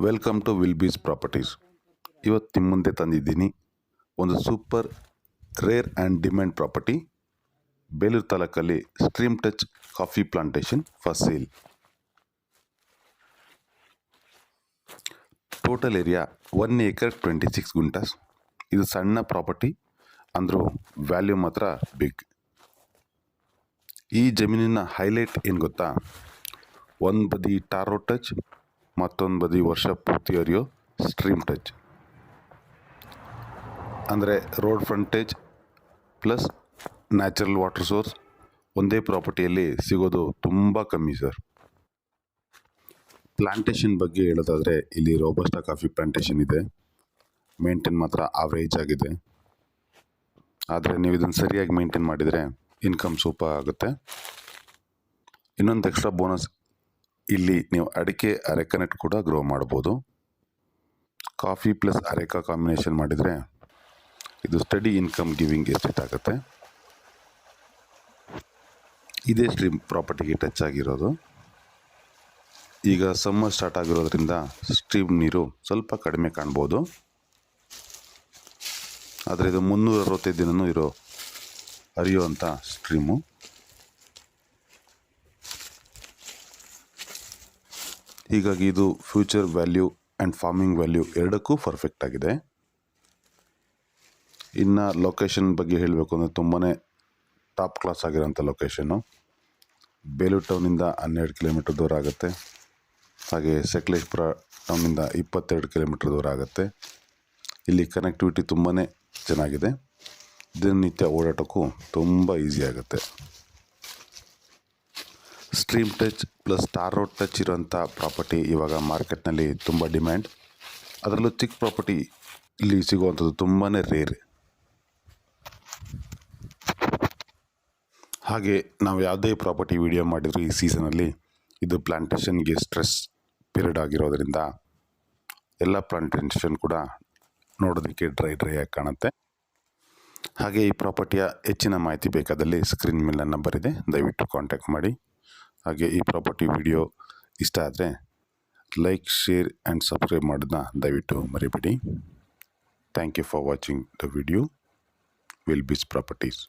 Welcome to Will bees Properties. ಇವತ್ತು ನಿಮ್ಮ ಮುಂದೆ ತಂದಿದ್ದೀನಿ ಒಂದು super rare and demand property. Belur ತಾಲೂಕಲ್ಲಿ stream touch coffee plantation for sale. Total area 1 acre 26 guntas. ಇದು ಸಣ್ಣ ಪ್ರಾಪರ್ಟಿ ಅಂದರೂ ವ್ಯಾಲ್ಯೂ ಮಾತ್ರ ಬಿಗ್. ಈ ಜಮೀನಿನ ಹೈಲೈಟ್ ಏನು ಗೊತ್ತಾ, ಒಂದು ಬದಿ ಟಾರ್ ರೋಡ್ ಟಚ್, ಮತ್ತೊಂದು ಬದಿ ವರ್ಷ ಪೂರ್ತಿ ಹರಿಯೋ ಸ್ಟ್ರೀಮ್ ಟಚ್. ಅಂದರೆ road frontage plus natural water source ಒಂದೇ ಪ್ರಾಪರ್ಟಿಯಲ್ಲಿ ಸಿಗೋದು ತುಂಬ ಕಮ್ಮಿ ಸರ್. ಪ್ಲಾಂಟೇಶನ್ ಬಗ್ಗೆ ಹೇಳೋದಾದರೆ ಇಲ್ಲಿ ರೋಬಸ್ಟಾ ಕಾಫಿ ಪ್ಲಾಂಟೇಶನ್ ಇದೆ. ಮೇಂಟೈನ್ ಮಾತ್ರ ಆವ್ರೇಜ್ ಆಗಿದೆ. ಆದರೆ ನೀವು ಇದನ್ನು ಸರಿಯಾಗಿ ಮೇಂಟೈನ್ ಮಾಡಿದರೆ ಇನ್ಕಮ್ ಸೂಪರ್ ಆಗುತ್ತೆ. ಇನ್ನೊಂದು ಎಕ್ಸ್ಟ್ರಾ ಬೋನಸ್, ಇಲ್ಲಿ ನೀವು ಅಡಿಕೆ ಅರೆಕನೆಟ್ ಕೂಡ ಗ್ರೋ ಮಾಡ್ಬೋದು. ಕಾಫಿ ಪ್ಲಸ್ ಅರೆಕಾ ಕಾಂಬಿನೇಷನ್ ಮಾಡಿದರೆ ಇದು ಸ್ಟಡಿ ಇನ್ಕಮ್ ಗಿವಿಂಗ್ ಎಸ್ಟೇಟ್ ಆಗುತ್ತೆ. ಇದೇ ಸ್ಟ್ರೀಮ್ ಪ್ರಾಪರ್ಟಿಗೆ ಟಚ್ ಆಗಿರೋದು. ಈಗ ಸಮ್ಮರ್ ಸ್ಟಾರ್ಟ್ ಆಗಿರೋದ್ರಿಂದ ಸ್ಟ್ರೀಮ್ ನೀರು ಸ್ವಲ್ಪ ಕಡಿಮೆ ಕಾಣ್ಬೋದು. ಆದರೆ ಇದು 365 ದಿನವೂ ಹರಿಯುವಂಥ ಸ್ಟ್ರೀಮು. ಹೀಗಾಗಿ ಇದು future value and farming value ಎರಡಕ್ಕೂ ಪರ್ಫೆಕ್ಟ್ ಆಗಿದೆ. ಇನ್ನು ಲೊಕೇಶನ್ ಬಗ್ಗೆ ಹೇಳಬೇಕು ಅಂದರೆ ತುಂಬಾ ಟಾಪ್ ಕ್ಲಾಸ್ ಆಗಿರೋಂಥ ಲೊಕೇಶನ್ನು. ಬೇಲೂರು ಟೌನಿಂದ 12 ಕಿಲೋಮೀಟರ್ ದೂರ ಆಗುತ್ತೆ. ಹಾಗೆ ಸಕಲೇಶಪುರ ಟೌನಿಂದ 22 ಕಿಲೋಮೀಟರ್ ದೂರ ಆಗುತ್ತೆ. ಇಲ್ಲಿ ಕನೆಕ್ಟಿವಿಟಿ ತುಂಬಾ ಚೆನ್ನಾಗಿದೆ. ದಿನನಿತ್ಯ ಓಡಾಟಕ್ಕೂ ತುಂಬ ಈಸಿ ಆಗುತ್ತೆ. Stream touch plus tar road touch ಇರೋಂಥ ಪ್ರಾಪರ್ಟಿ ಇವಾಗ ಮಾರ್ಕೆಟ್ನಲ್ಲಿ ತುಂಬ ಡಿಮ್ಯಾಂಡ್. ಅದರಲ್ಲೂ ಚಿಕ್ಕ ಪ್ರಾಪರ್ಟಿ ಇಲ್ಲಿ ಸಿಗುವಂಥದ್ದು ತುಂಬಾ ರೇರ್. ಹಾಗೆ ನಾವು ಯಾವುದೇ ಪ್ರಾಪರ್ಟಿ ವಿಡಿಯೋ ಮಾಡಿದರೂ ಈ ಸೀಸನಲ್ಲಿ ಇದು ಪ್ಲಾಂಟೇಶನ್ಗೆ ಸ್ಟ್ರೆಸ್ ಪೀರಿಯಡ್ ಆಗಿರೋದ್ರಿಂದ ಎಲ್ಲ ಪ್ಲಾಂಟೇಶನ್ ಕೂಡ ನೋಡೋದಕ್ಕೆ ಡ್ರೈ ಆಗಿ ಕಾಣುತ್ತೆ. ಹಾಗೆ ಈ ಪ್ರಾಪರ್ಟಿಯ ಹೆಚ್ಚಿನ ಮಾಹಿತಿ ಬೇಕಾದಲ್ಲಿ ಸ್ಕ್ರೀನ್ ಮೇಲೆ ನಂಬರ್ ಇದೆ, ದಯವಿಟ್ಟು ಕಾಂಟ್ಯಾಕ್ಟ್ ಮಾಡಿ. ಹಾಗೆ ಈ ಪ್ರಾಪರ್ಟಿ ವಿಡಿಯೋ ಇಷ್ಟ ಆದರೆ ಲೈಕ್, ಶೇರ್ ಆ್ಯಂಡ್ ಸಬ್ಸ್ಕ್ರೈಬ್ ಮಾಡೋದನ್ನ ದಯವಿಟ್ಟು ಮರಿಬೇಡಿ. Thank you for watching the video ವಿಲ್ ಬೀಸ್ ಪ್ರಾಪರ್ಟೀಸ್.